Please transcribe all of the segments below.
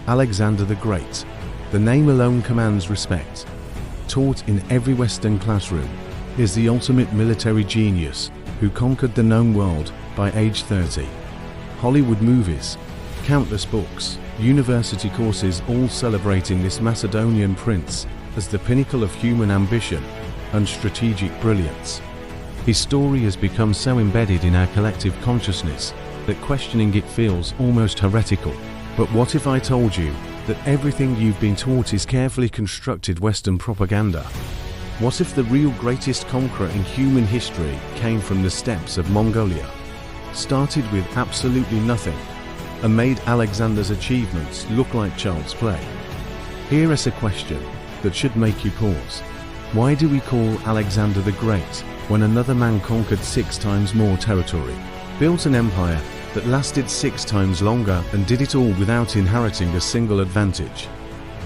Alexander the Great. The name alone commands respect. Taught in every Western classroom, he is the ultimate military genius who conquered the known world by age 30. Hollywood movies, countless books, university courses all celebrating this Macedonian prince as the pinnacle of human ambition and strategic brilliance. His story has become so embedded in our collective consciousness that questioning it feels almost heretical. But what if I told you that everything you've been taught is carefully constructed Western propaganda? What if the real greatest conqueror in human history came from the steppes of Mongolia, started with absolutely nothing, and made Alexander's achievements look like child's play? Here is a question that should make you pause. Why do we call Alexander the Great when another man conquered 6 times more territory, built an empire that lasted 6 times longer, and did it all without inheriting a single advantage?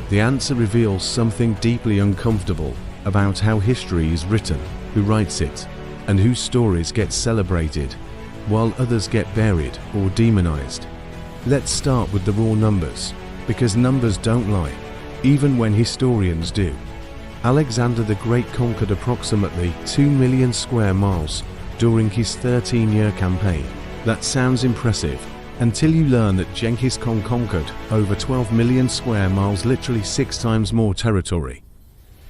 The answer reveals something deeply uncomfortable about how history is written, who writes it, and whose stories get celebrated, while others get buried or demonized. Let's start with the raw numbers, because numbers don't lie, even when historians do. Alexander the Great conquered approximately 2 million square miles during his 13-year campaign. That sounds impressive, until you learn that Genghis Khan conquered over 12 million square miles, literally 6 times more territory.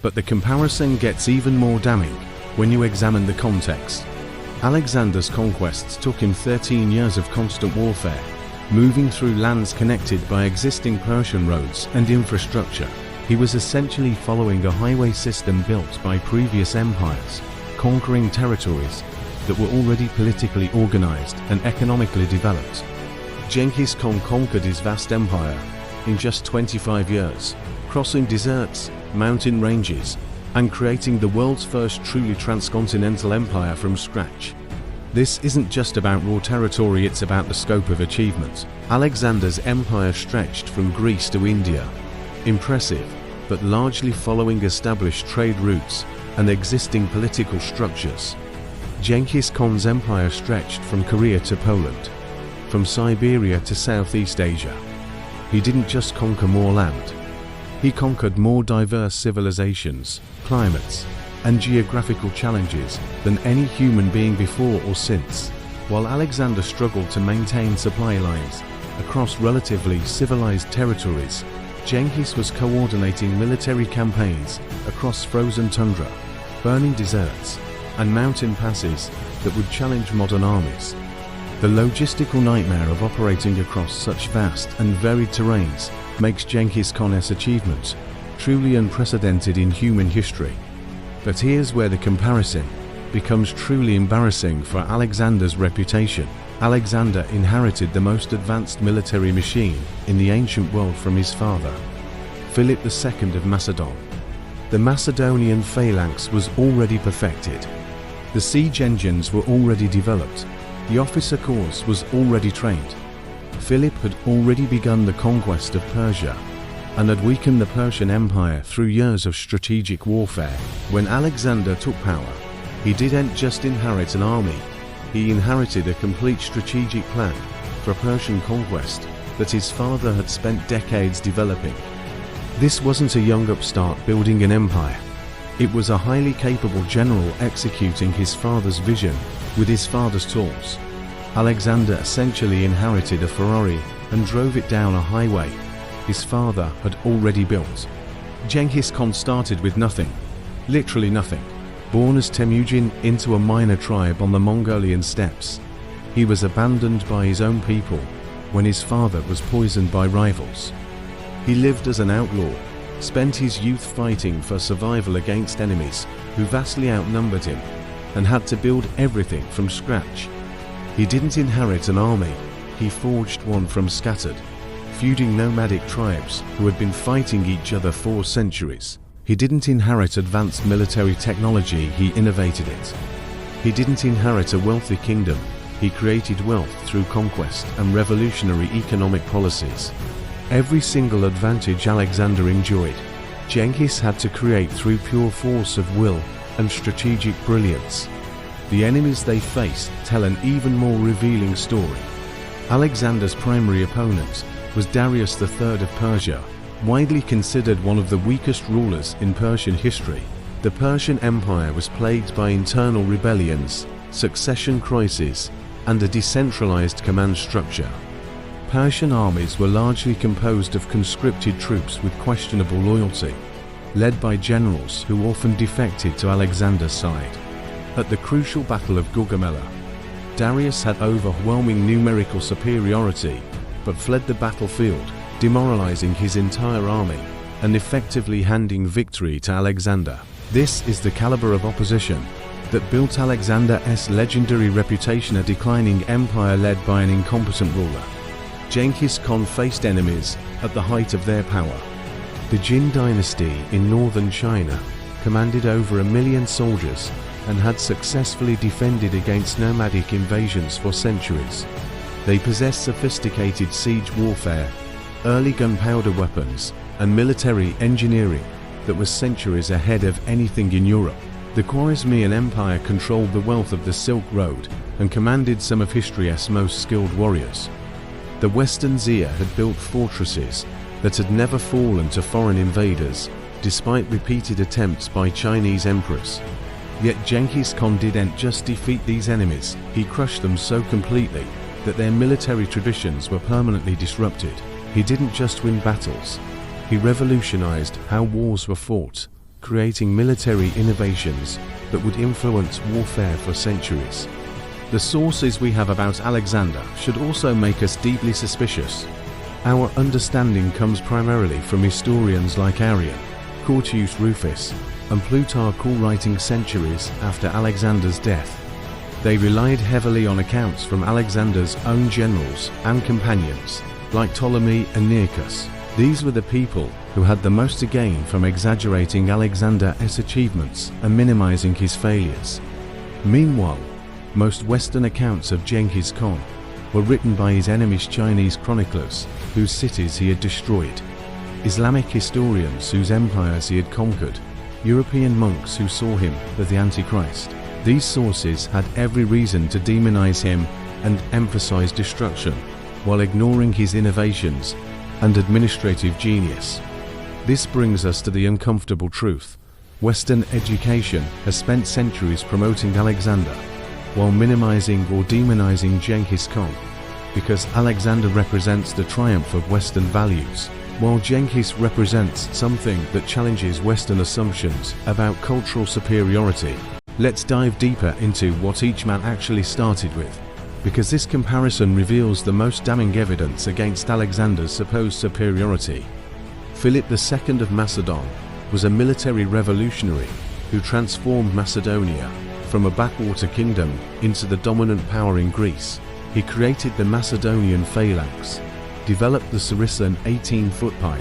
But the comparison gets even more damning when you examine the context. Alexander's conquests took him 13 years of constant warfare, moving through lands connected by existing Persian roads and infrastructure. He was essentially following a highway system built by previous empires, conquering territories that were already politically organized and economically developed. Genghis Khan conquered his vast empire in just 25 years, crossing deserts, mountain ranges, and creating the world's first truly transcontinental empire from scratch. This isn't just about raw territory, it's about the scope of achievement. Alexander's empire stretched from Greece to India. Impressive, but largely following established trade routes and existing political structures. Genghis Khan's empire stretched from Korea to Poland, from Siberia to Southeast Asia. He didn't just conquer more land. He conquered more diverse civilizations, climates, and geographical challenges than any human being before or since. While Alexander struggled to maintain supply lines across relatively civilized territories, Genghis was coordinating military campaigns across frozen tundra, burning deserts, and mountain passes that would challenge modern armies. The logistical nightmare of operating across such vast and varied terrains makes Genghis Khan's achievements truly unprecedented in human history. But here's where the comparison becomes truly embarrassing for Alexander's reputation. Alexander inherited the most advanced military machine in the ancient world from his father, Philip II of Macedon. The Macedonian phalanx was already perfected. The siege engines were already developed. The officer corps was already trained. Philip had already begun the conquest of Persia and had weakened the Persian Empire through years of strategic warfare. When Alexander took power, he didn't just inherit an army, he inherited a complete strategic plan for Persian conquest that his father had spent decades developing. This wasn't a young upstart building an empire. It was a highly capable general executing his father's vision with his father's tools. Alexander essentially inherited a Ferrari and drove it down a highway his father had already built. Genghis Khan started with nothing, literally nothing. Born as Temujin into a minor tribe on the Mongolian steppes, he was abandoned by his own people when his father was poisoned by rivals. He lived as an outlaw, spent his youth fighting for survival against enemies who vastly outnumbered him, and had to build everything from scratch. He didn't inherit an army, he forged one from scattered, feuding nomadic tribes who had been fighting each other for centuries. He didn't inherit advanced military technology, he innovated it. He didn't inherit a wealthy kingdom, he created wealth through conquest and revolutionary economic policies. Every single advantage Alexander enjoyed, Genghis had to create through pure force of will and strategic brilliance. The enemies they faced tell an even more revealing story. Alexander's primary opponent was Darius III of Persia, widely considered one of the weakest rulers in Persian history. The Persian Empire was plagued by internal rebellions, succession crises, and a decentralized command structure. Persian armies were largely composed of conscripted troops with questionable loyalty, led by generals who often defected to Alexander's side. At the crucial Battle of Gaugamela, Darius had overwhelming numerical superiority, but fled the battlefield, demoralizing his entire army and effectively handing victory to Alexander. This is the caliber of opposition that built Alexander's legendary reputation, a declining empire led by an incompetent ruler. Genghis Khan faced enemies at the height of their power. The Jin dynasty in northern China commanded over 1 million soldiers and had successfully defended against nomadic invasions for centuries. They possessed sophisticated siege warfare, early gunpowder weapons, and military engineering that was centuries ahead of anything in Europe. The Khwarezmian Empire controlled the wealth of the Silk Road and commanded some of history's most skilled warriors. The Western Zia had built fortresses that had never fallen to foreign invaders, despite repeated attempts by Chinese emperors. Yet Genghis Khan didn't just defeat these enemies, he crushed them so completely that their military traditions were permanently disrupted. He didn't just win battles, he revolutionized how wars were fought, creating military innovations that would influence warfare for centuries. The sources we have about Alexander should also make us deeply suspicious. Our understanding comes primarily from historians like Arrian, Curtius Rufus, and Plutarch, all writing centuries after Alexander's death. They relied heavily on accounts from Alexander's own generals and companions, like Ptolemy and Nearchus. These were the people who had the most to gain from exaggerating Alexander's achievements and minimizing his failures. Meanwhile, most Western accounts of Genghis Khan were written by his enemies, Chinese chroniclers whose cities he had destroyed, Islamic historians whose empires he had conquered, European monks who saw him as the Antichrist. These sources had every reason to demonize him and emphasize destruction, while ignoring his innovations and administrative genius. This brings us to the uncomfortable truth. Western education has spent centuries promoting Alexander, while minimizing or demonizing Genghis Khan, because Alexander represents the triumph of Western values, while Genghis represents something that challenges Western assumptions about cultural superiority. Let's dive deeper into what each man actually started with, because this comparison reveals the most damning evidence against Alexander's supposed superiority. Philip II of Macedon was a military revolutionary who transformed Macedonia from a backwater kingdom into the dominant power in Greece. He created the Macedonian phalanx, developed the Saracen 18-foot pike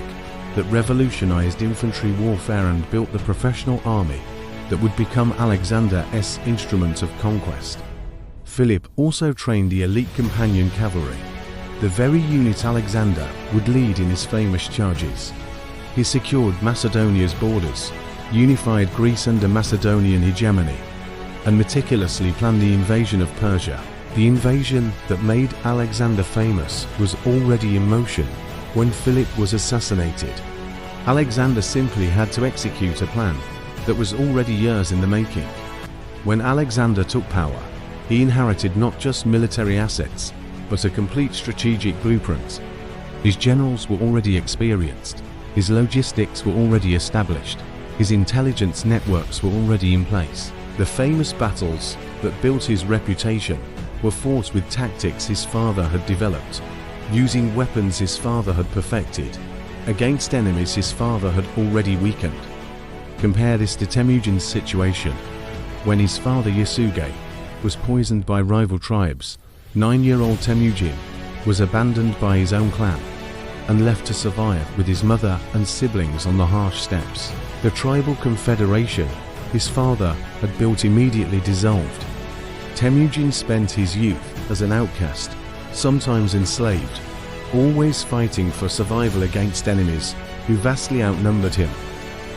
that revolutionized infantry warfare, and built the professional army that would become Alexander's instrument of conquest. Philip also trained the elite companion cavalry, the very unit Alexander would lead in his famous charges. He secured Macedonia's borders, unified Greece under Macedonian hegemony, and meticulously planned the invasion of Persia. The invasion that made Alexander famous was already in motion when Philip was assassinated. Alexander simply had to execute a plan that was already years in the making. When Alexander took power, he inherited not just military assets, but a complete strategic blueprint. His generals were already experienced, his logistics were already established, his intelligence networks were already in place. The famous battles that built his reputation were fought with tactics his father had developed, using weapons his father had perfected, against enemies his father had already weakened. Compare this to Temujin's situation, when his father Yasuge was poisoned by rival tribes. 9-year-old Temujin was abandoned by his own clan and left to survive with his mother and siblings on the harsh steppes. The tribal confederation his father had built immediately dissolved. Temujin spent his youth as an outcast, sometimes enslaved, always fighting for survival against enemies who vastly outnumbered him.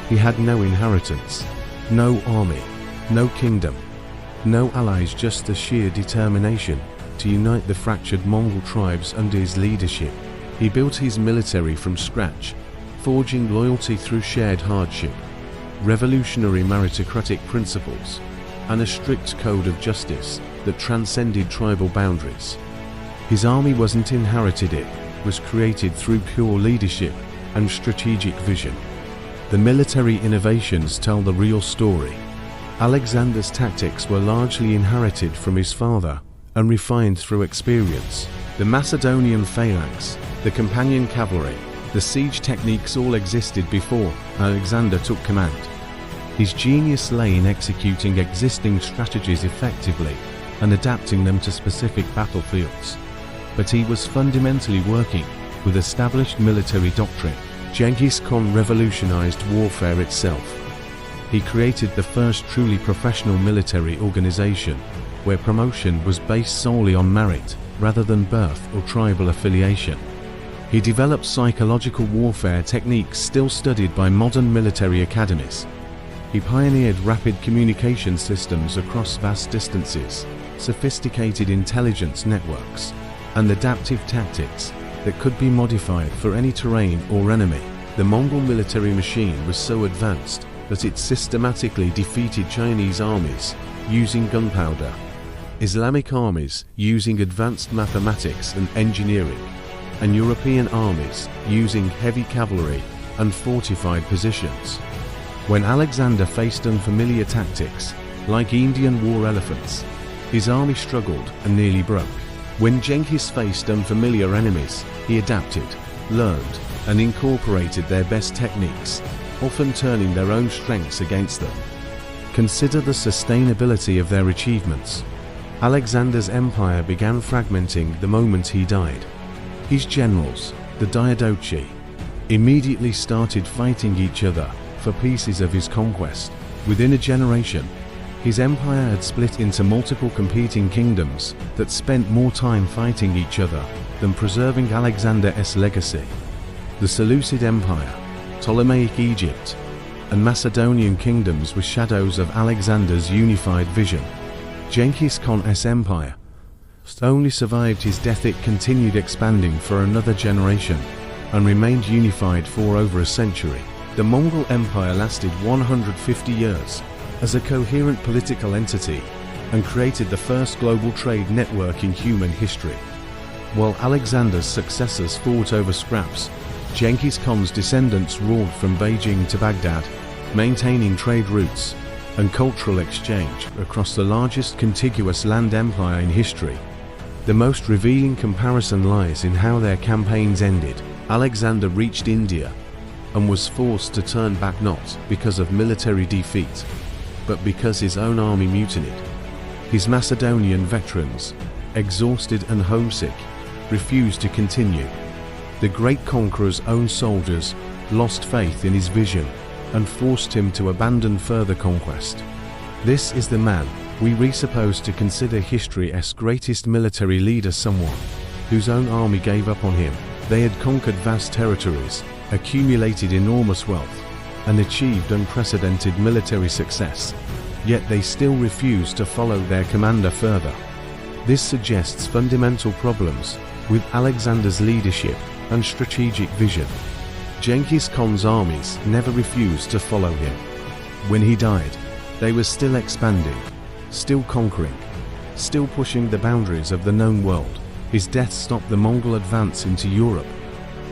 He had no inheritance, no army, no kingdom, no allies, just the sheer determination to unite the fractured Mongol tribes under his leadership. He built his military from scratch, forging loyalty through shared hardship, revolutionary meritocratic principles, and a strict code of justice that transcended tribal boundaries. His army wasn't inherited, it was created through pure leadership and strategic vision. The military innovations tell the real story. Alexander's tactics were largely inherited from his father and refined through experience. The Macedonian phalanx, the companion cavalry, the siege techniques all existed before Alexander took command. His genius lay in executing existing strategies effectively and adapting them to specific battlefields. But he was fundamentally working with established military doctrine. Genghis Khan revolutionized warfare itself. He created the first truly professional military organization, where promotion was based solely on merit rather than birth or tribal affiliation. He developed psychological warfare techniques still studied by modern military academies. He pioneered rapid communication systems across vast distances, sophisticated intelligence networks, and adaptive tactics that could be modified for any terrain or enemy. The Mongol military machine was so advanced that it systematically defeated Chinese armies using gunpowder, Islamic armies using advanced mathematics and engineering, and European armies using heavy cavalry and fortified positions. When Alexander faced unfamiliar tactics, like Indian war elephants, his army struggled and nearly broke. When Genghis faced unfamiliar enemies, he adapted, learned, and incorporated their best techniques, often turning their own strengths against them. Consider the sustainability of their achievements. Alexander's empire began fragmenting the moment he died. His generals, the Diadochi, immediately started fighting each other for pieces of his conquest. Within a generation, his empire had split into multiple competing kingdoms that spent more time fighting each other than preserving Alexander's legacy. The Seleucid Empire, Ptolemaic Egypt, and Macedonian kingdoms were shadows of Alexander's unified vision. Genghis Khan's empire only survived his death. It continued expanding for another generation and remained unified for over a century. The Mongol Empire lasted 150 years as a coherent political entity and created the first global trade network in human history. While Alexander's successors fought over scraps, Genghis Khan's descendants ruled from Beijing to Baghdad, maintaining trade routes and cultural exchange across the largest contiguous land empire in history. The most revealing comparison lies in how their campaigns ended. Alexander reached India and was forced to turn back, not because of military defeat, but because his own army mutinied. His Macedonian veterans, exhausted and homesick, refused to continue. The great conqueror's own soldiers lost faith in his vision and forced him to abandon further conquest. This is the man we supposed to consider history's greatest military leader, someone whose own army gave up on him. They had conquered vast territories, accumulated enormous wealth, and achieved unprecedented military success, yet they still refused to follow their commander further. This suggests fundamental problems with Alexander's leadership and strategic vision. Genghis Khan's armies never refused to follow him. When he died, they were still expanding, still conquering, still pushing the boundaries of the known world. His death stopped the Mongol advance into Europe,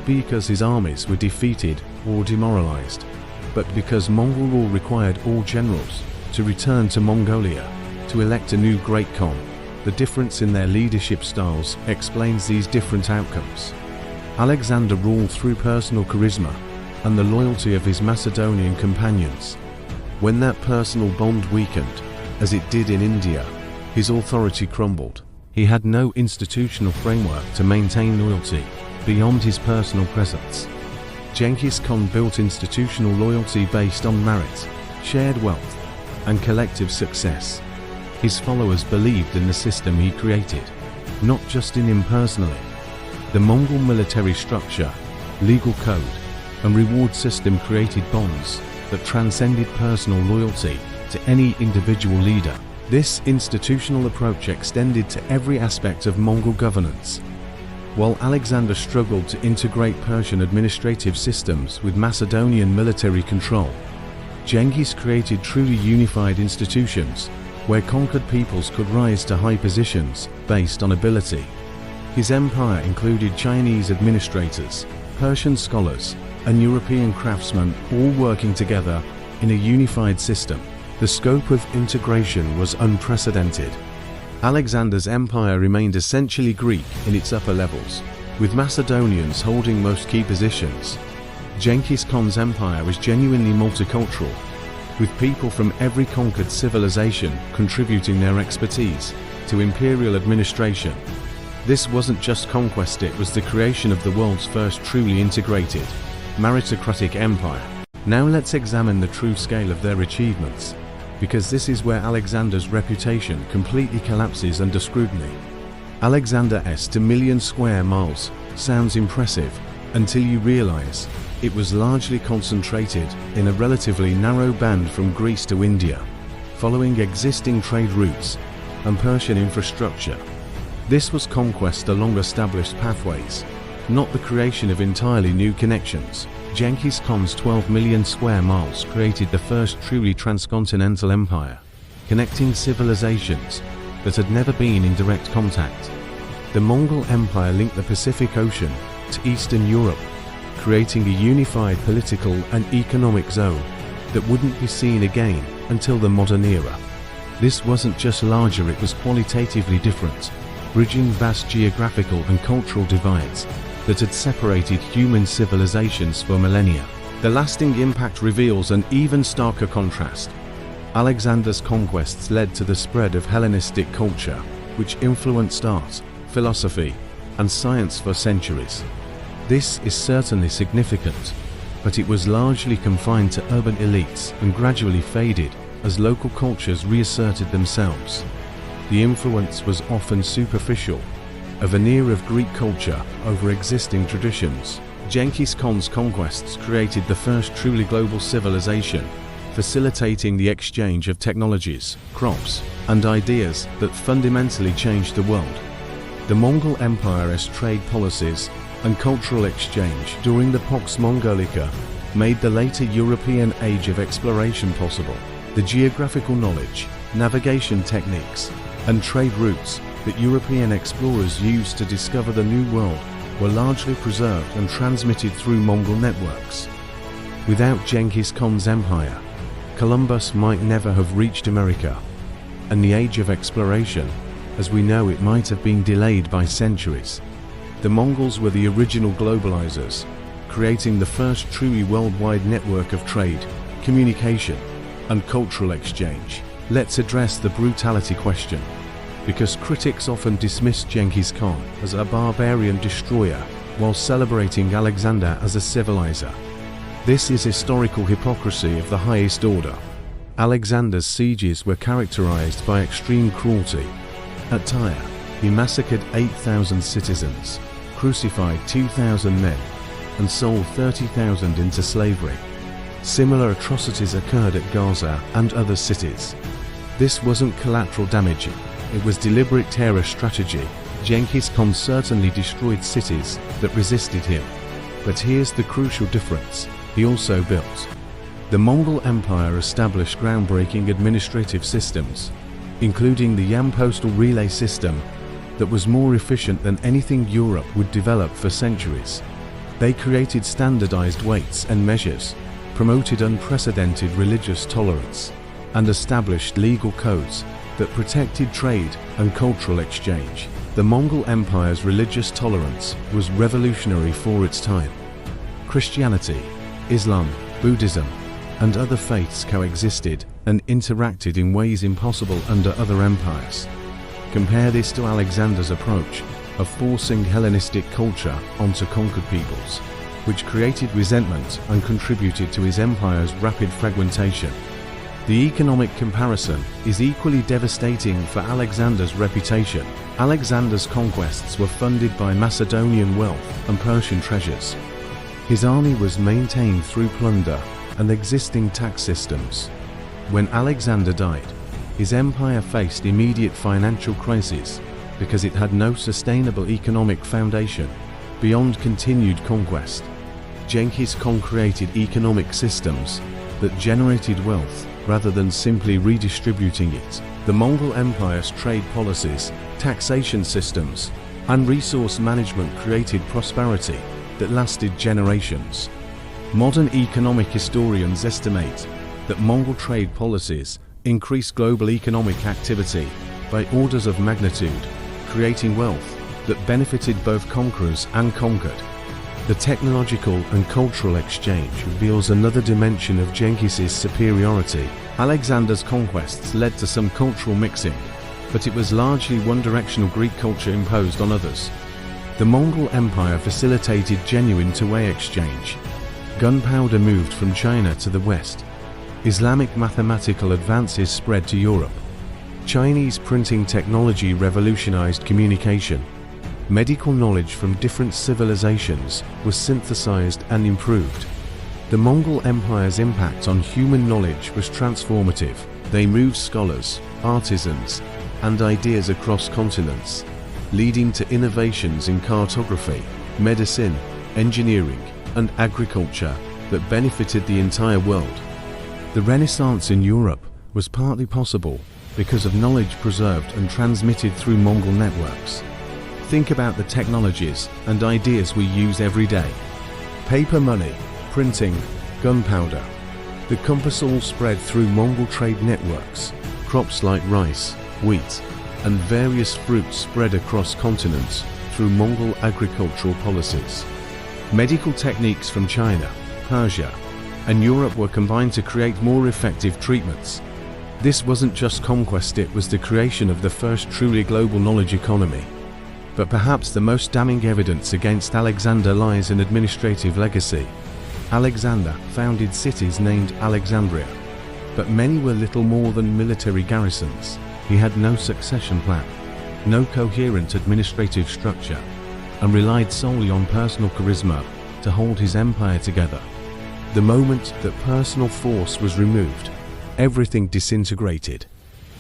because his armies were defeated or demoralized, but because Mongol rule required all generals to return to Mongolia to elect a new great Khan. The difference in their leadership styles explains these different outcomes. Alexander ruled through personal charisma and the loyalty of his Macedonian companions. When that personal bond weakened, as it did in India, his authority crumbled. He had no institutional framework to maintain loyalty beyond his personal presence. Genghis Khan built institutional loyalty based on merit, shared wealth, and collective success. His followers believed in the system he created, not just in him personally. The Mongol military structure, legal code, and reward system created bonds that transcended personal loyalty to any individual leader. This institutional approach extended to every aspect of Mongol governance. While Alexander struggled to integrate Persian administrative systems with Macedonian military control, Genghis created truly unified institutions where conquered peoples could rise to high positions based on ability. His empire included Chinese administrators, Persian scholars, and European craftsmen all working together in a unified system. The scope of integration was unprecedented. Alexander's empire remained essentially Greek in its upper levels, with Macedonians holding most key positions. Genghis Khan's empire was genuinely multicultural, with people from every conquered civilization contributing their expertise to imperial administration. This wasn't just conquest, it was the creation of the world's first truly integrated, meritocratic empire. Now let's examine the true scale of their achievements, because this is where Alexander's reputation completely collapses under scrutiny. Alexander's 2 million square miles sounds impressive until you realize it was largely concentrated in a relatively narrow band from Greece to India, following existing trade routes and Persian infrastructure. This was conquest along established pathways, not the creation of entirely new connections. Genghis Khan's 12 million square miles created the first truly transcontinental empire, connecting civilizations that had never been in direct contact. The Mongol Empire linked the Pacific Ocean to Eastern Europe, creating a unified political and economic zone that wouldn't be seen again until the modern era. This wasn't just larger, it was qualitatively different, bridging vast geographical and cultural divides that had separated human civilizations for millennia. The lasting impact reveals an even starker contrast. Alexander's conquests led to the spread of Hellenistic culture, which influenced art, philosophy, and science for centuries. This is certainly significant, but it was largely confined to urban elites and gradually faded as local cultures reasserted themselves. The influence was often superficial, a veneer of Greek culture over existing traditions. Genghis Khan's conquests created the first truly global civilization, facilitating the exchange of technologies, crops, and ideas that fundamentally changed the world. The Mongol Empire's trade policies and cultural exchange during the Pax Mongolica made the later European age of exploration possible. The geographical knowledge, navigation techniques, and trade routes that European explorers used to discover the New World were largely preserved and transmitted through Mongol networks. Without Genghis Khan's empire, Columbus might never have reached America, and the age of exploration, as we know it, might have been delayed by centuries. The Mongols were the original globalizers, creating the first truly worldwide network of trade, communication, and cultural exchange. Let's address the brutality question, because critics often dismiss Genghis Khan as a barbarian destroyer while celebrating Alexander as a civilizer. This is historical hypocrisy of the highest order. Alexander's sieges were characterized by extreme cruelty. At Tyre, he massacred 8,000 citizens, crucified 2,000 men, and sold 30,000 into slavery. Similar atrocities occurred at Gaza and other cities. This wasn't collateral damage, it was deliberate terror strategy. Genghis Khan certainly destroyed cities that resisted him. But here's the crucial difference: he also built. The Mongol Empire established groundbreaking administrative systems, including the Yam postal relay system, that was more efficient than anything Europe would develop for centuries. They created standardized weights and measures, promoted unprecedented religious tolerance, and established legal codes that protected trade and cultural exchange. The Mongol Empire's religious tolerance was revolutionary for its time. Christianity, Islam, Buddhism, and other faiths coexisted and interacted in ways impossible under other empires. Compare this to Alexander's approach of forcing Hellenistic culture onto conquered peoples, which created resentment and contributed to his empire's rapid fragmentation. The economic comparison is equally devastating for Alexander's reputation. Alexander's conquests were funded by Macedonian wealth and Persian treasures. His army was maintained through plunder and existing tax systems. When Alexander died, his empire faced immediate financial crises, because it had no sustainable economic foundation beyond continued conquest. Genghis Khan created economic systems that generated wealth rather than simply redistributing it. The Mongol Empire's trade policies, taxation systems, and resource management created prosperity that lasted generations. Modern economic historians estimate that Mongol trade policies increased global economic activity by orders of magnitude, creating wealth that benefited both conquerors and conquered. The technological and cultural exchange reveals another dimension of Genghis's superiority. Alexander's conquests led to some cultural mixing, but it was largely one-directional Greek culture imposed on others. The Mongol Empire facilitated genuine two-way exchange. Gunpowder moved from China to the West. Islamic mathematical advances spread to Europe. Chinese printing technology revolutionized communication. Medical knowledge from different civilizations was synthesized and improved. The Mongol Empire's impact on human knowledge was transformative. They moved scholars, artisans, and ideas across continents, leading to innovations in cartography, medicine, engineering, and agriculture that benefited the entire world. The Renaissance in Europe was partly possible because of knowledge preserved and transmitted through Mongol networks. Think about the technologies and ideas we use every day. Paper money, printing, gunpowder. The compass all spread through Mongol trade networks. Crops like rice, wheat, and various fruits spread across continents through Mongol agricultural policies. Medical techniques from China, Persia, and Europe were combined to create more effective treatments. This wasn't just conquest, it was the creation of the first truly global knowledge economy. But perhaps the most damning evidence against Alexander lies in administrative legacy. Alexander founded cities named Alexandria, but many were little more than military garrisons. He had no succession plan, no coherent administrative structure, and relied solely on personal charisma to hold his empire together. The moment that personal force was removed, everything disintegrated.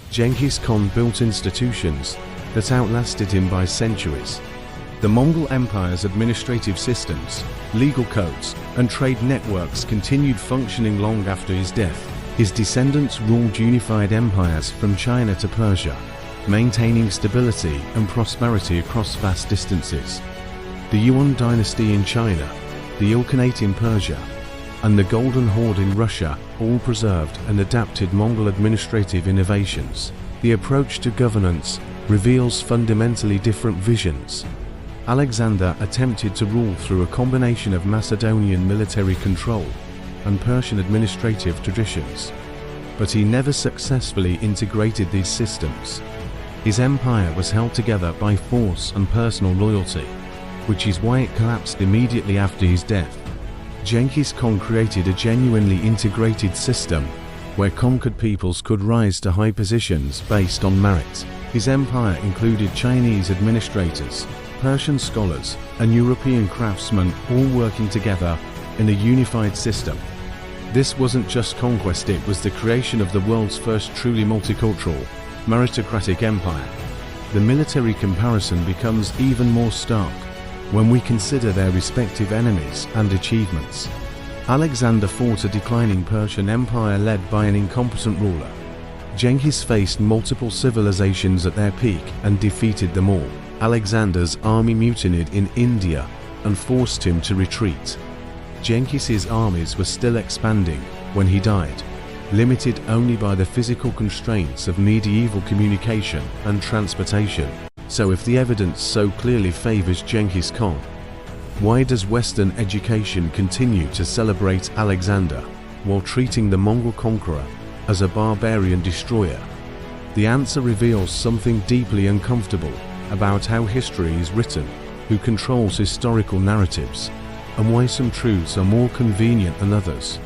Genghis Khan built institutions that outlasted him by centuries. The Mongol Empire's administrative systems, legal codes, and trade networks continued functioning long after his death. His descendants ruled unified empires from China to Persia, maintaining stability and prosperity across vast distances. The Yuan dynasty in China, the Ilkhanate in Persia, and the Golden Horde in Russia all preserved and adapted Mongol administrative innovations. The approach to governance reveals fundamentally different visions. Alexander attempted to rule through a combination of Macedonian military control and Persian administrative traditions, but he never successfully integrated these systems. His empire was held together by force and personal loyalty, which is why it collapsed immediately after his death. Genghis Khan created a genuinely integrated system where conquered peoples could rise to high positions based on merit. His empire included Chinese administrators, Persian scholars, and European craftsmen all working together in a unified system. This wasn't just conquest, it was the creation of the world's first truly multicultural, meritocratic empire. The military comparison becomes even more stark when we consider their respective enemies and achievements. Alexander fought a declining Persian empire led by an incompetent ruler. Genghis faced multiple civilizations at their peak and defeated them all. Alexander's army mutinied in India and forced him to retreat. Genghis's armies were still expanding when he died, limited only by the physical constraints of medieval communication and transportation. So if the evidence so clearly favors Genghis Khan, why does Western education continue to celebrate Alexander while treating the Mongol conqueror as a barbarian destroyer? The answer reveals something deeply uncomfortable about how history is written, who controls historical narratives, and why some truths are more convenient than others.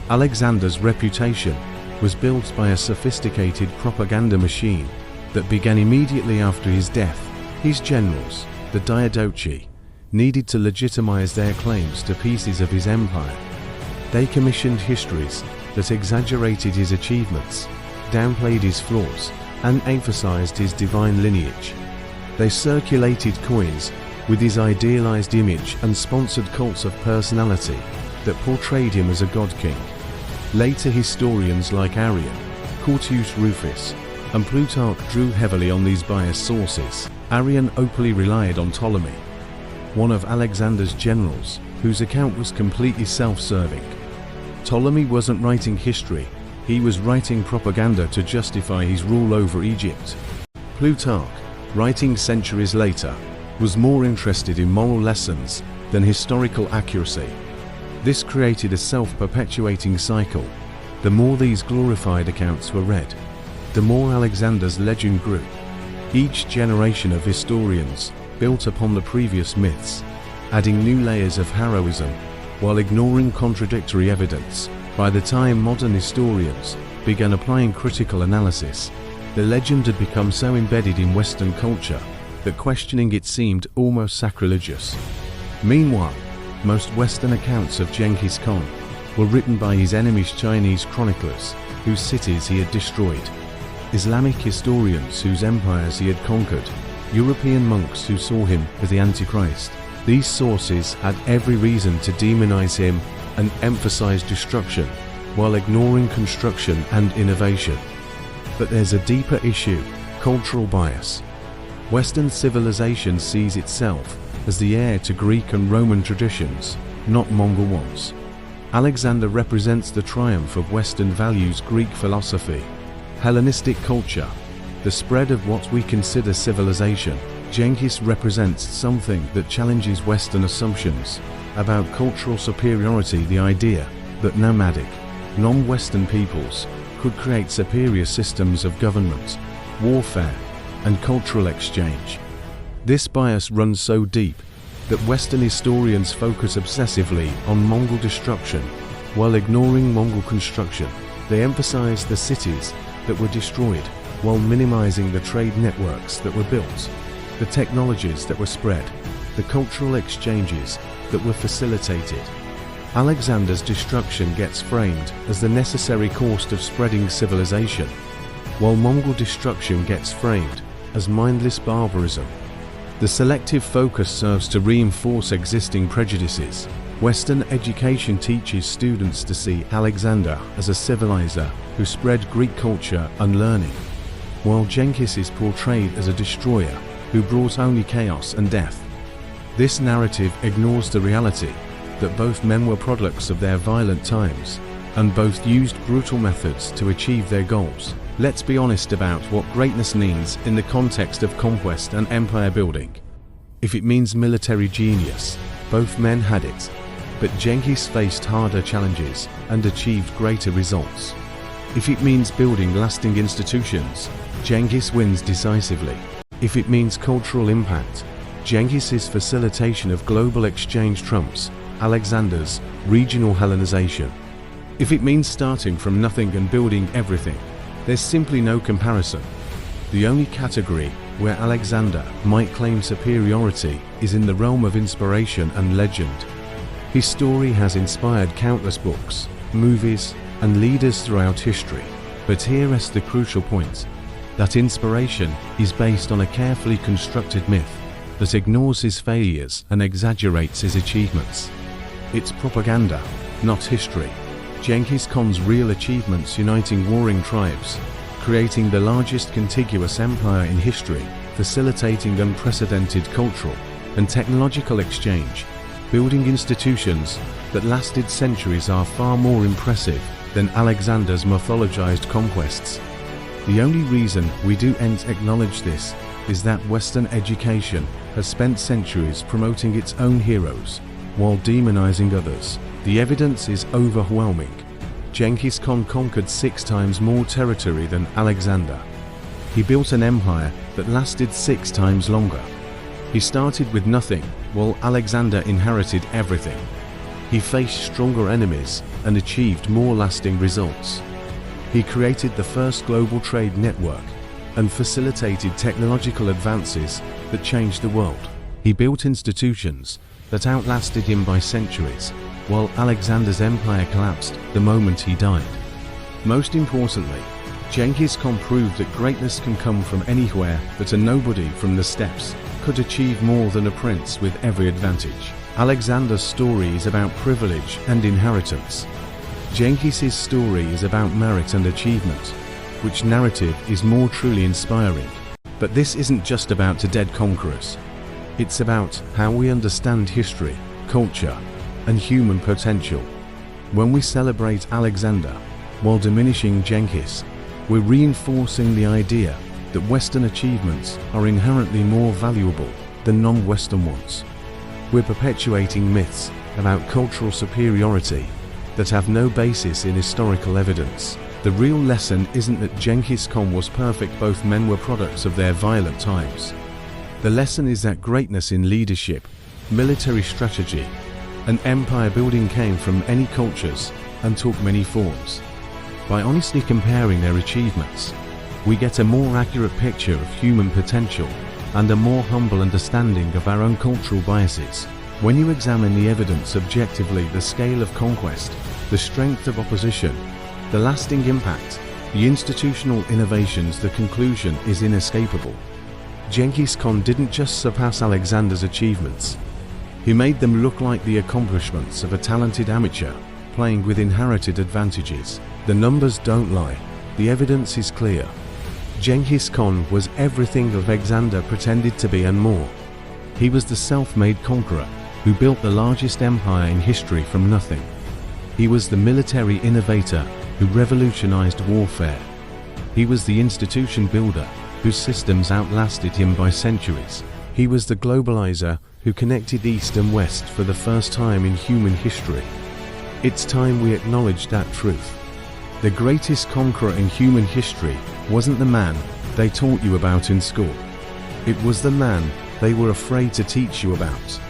Alexander's reputation was built by a sophisticated propaganda machine that began immediately after his death. His generals, the Diadochi, needed to legitimize their claims to pieces of his empire. They commissioned histories that exaggerated his achievements, downplayed his flaws, and emphasized his divine lineage. They circulated coins with his idealized image and sponsored cults of personality that portrayed him as a god-king. Later historians like Arrian, Curtius Rufus, and Plutarch drew heavily on these biased sources. Arrian openly relied on Ptolemy, one of Alexander's generals, whose account was completely self-serving. Ptolemy wasn't writing history, he was writing propaganda to justify his rule over Egypt. Plutarch, writing centuries later, was more interested in moral lessons than historical accuracy. This created a self-perpetuating cycle. The more these glorified accounts were read, the more Alexander's legend grew. Each generation of historians built upon the previous myths, adding new layers of heroism while ignoring contradictory evidence. By the time modern historians began applying critical analysis, the legend had become so embedded in Western culture that questioning it seemed almost sacrilegious. Meanwhile, most Western accounts of Genghis Khan were written by his enemies, Chinese chroniclers whose cities he had destroyed, Islamic historians whose empires he had conquered, European monks who saw him as the Antichrist. These sources had every reason to demonize him and emphasize destruction while ignoring construction and innovation. But there's a deeper issue: cultural bias. Western civilization sees itself as the heir to Greek and Roman traditions, not Mongol ones. Alexander represents the triumph of Western values, Greek philosophy, Hellenistic culture, the spread of what we consider civilization. Genghis represents something that challenges Western assumptions about cultural superiority, the idea that nomadic, non-Western peoples could create superior systems of government, warfare, and cultural exchange. This bias runs so deep that Western historians focus obsessively on Mongol destruction while ignoring Mongol construction. They emphasize the cities that were destroyed while minimizing the trade networks that were built, the technologies that were spread, the cultural exchanges that were facilitated. Alexander's destruction gets framed as the necessary cost of spreading civilization, while Mongol destruction gets framed as mindless barbarism. The selective focus serves to reinforce existing prejudices. Western education teaches students to see Alexander as a civilizer who spread Greek culture and learning, while Genghis is portrayed as a destroyer who brought only chaos and death. This narrative ignores the reality that both men were products of their violent times, and both used brutal methods to achieve their goals. Let's be honest about what greatness means in the context of conquest and empire building. If it means military genius, both men had it, but Genghis faced harder challenges and achieved greater results. If it means building lasting institutions, Genghis wins decisively. If it means cultural impact, Genghis's facilitation of global exchange trumps Alexander's regional Hellenization. If it means starting from nothing and building everything, there's simply no comparison. The only category where Alexander might claim superiority is in the realm of inspiration and legend. His story has inspired countless books, movies, and leaders throughout history. But here is the crucial point: that inspiration is based on a carefully constructed myth that ignores his failures and exaggerates his achievements. It's propaganda, not history. Genghis Khan's real achievements: uniting warring tribes, creating the largest contiguous empire in history, facilitating unprecedented cultural and technological exchange, building institutions that lasted centuries, are far more impressive than Alexander's mythologized conquests. The only reason we don't acknowledge this is that Western education has spent centuries promoting its own heroes while demonizing others. The evidence is overwhelming. Genghis Khan conquered 6 times more territory than Alexander. He built an empire that lasted 6 times longer. He started with nothing, while Alexander inherited everything. He faced stronger enemies and achieved more lasting results. He created the first global trade network and facilitated technological advances that changed the world. He built institutions that outlasted him by centuries, while Alexander's empire collapsed the moment he died. Most importantly, Genghis Khan proved that greatness can come from anywhere, but a nobody from the steppes could achieve more than a prince with every advantage. Alexander's story is about privilege and inheritance. Genghis's story is about merit and achievement. Which narrative is more truly inspiring? But this isn't just about the dead conquerors. It's about how we understand history, culture, and human potential. When we celebrate Alexander, while diminishing Genghis, we're reinforcing the idea that Western achievements are inherently more valuable than non-Western ones. We're perpetuating myths about cultural superiority that have no basis in historical evidence. The real lesson isn't that Genghis Khan was perfect, both men were products of their violent times. The lesson is that greatness in leadership, military strategy, and empire building came from many cultures and took many forms. By honestly comparing their achievements, we get a more accurate picture of human potential and a more humble understanding of our own cultural biases. When you examine the evidence objectively, the scale of conquest, the strength of opposition, the lasting impact, the institutional innovations, the conclusion is inescapable. Genghis Khan didn't just surpass Alexander's achievements. He made them look like the accomplishments of a talented amateur, playing with inherited advantages. The numbers don't lie. The evidence is clear. Genghis Khan was everything Alexander pretended to be and more. He was the self-made conqueror who built the largest empire in history from nothing. He was the military innovator who revolutionized warfare. He was the institution builder whose systems outlasted him by centuries. He was the globalizer who connected East and West for the first time in human history. It's time we acknowledge that truth. The greatest conqueror in human history wasn't the man they taught you about in school. It was the man they were afraid to teach you about.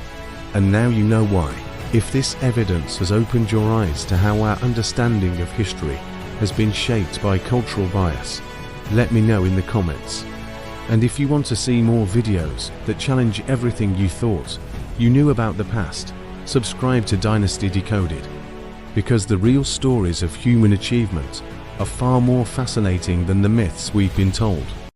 And now you know why. If this evidence has opened your eyes to how our understanding of history has been shaped by cultural bias, let me know in the comments. And if you want to see more videos that challenge everything you thought you knew about the past, subscribe to Dynasty Decoded. Because the real stories of human achievement are far more fascinating than the myths we've been told.